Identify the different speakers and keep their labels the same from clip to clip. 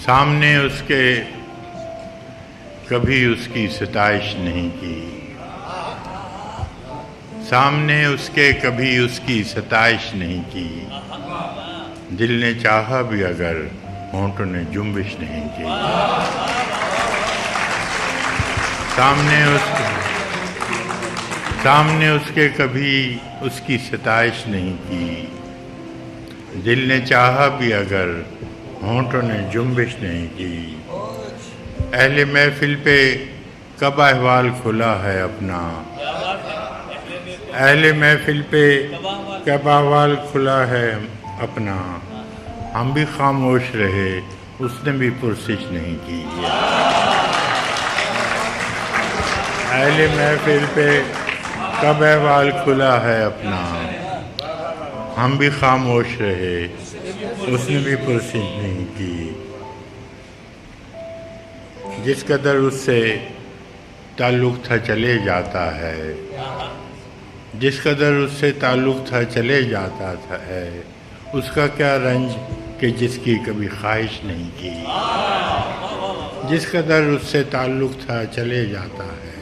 Speaker 1: سامنے اس کے کبھی اس کی ستائش نہیں کی، سامنے اس کے کبھی اس کی ستائش نہیں کی، دل نے چاہا بھی اگر ہونٹوں نے جنبش نہیں کی، سامنے اس کے کبھی اس کی ستائش نہیں کی، دل نے چاہا بھی اگر ہونٹوں نے جنبش نہیں کی، اہل محفل پہ کب احوال کھلا ہے اپنا، اہل محفل پہ کب احوال کھلا ہے اپنا، ہم بھی خاموش رہے اس نے بھی پرسش نہیں کی، اہل محفل پہ کب احوال کھلا ہے اپنا، ہم بھی خاموش رہے اس نے بھی پرسش نہیں کی، جس قدر اس سے تعلق تھا چلے جاتا ہے، جس قدر اس سے تعلق تھا چلے جاتا ہے، اس کا کیا رنج کہ جس کی کبھی خواہش نہیں کی، جس قدر اس سے تعلق تھا چلے جاتا ہے،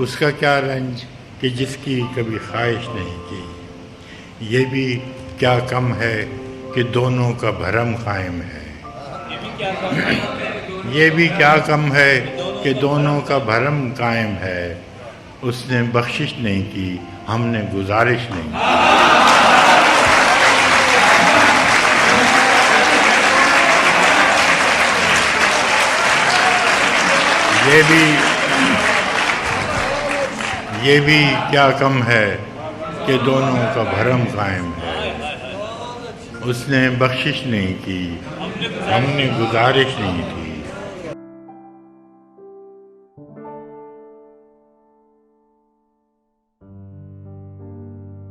Speaker 1: اس کا کیا رنج کہ جس کی کبھی خواہش نہیں کی، یہ بھی کیا کم ہے کہ دونوں کا بھرم قائم ہے، یہ بھی کیا کم ہے کہ دونوں کا بھرم قائم ہے، اس نے بخشش نہیں کی ہم نے گزارش نہیں کی، یہ بھی کیا کم ہے کہ دونوں کا بھرم قائم ہے، اس نے بخشش نہیں کی ہم نے گزارش نہیں کی۔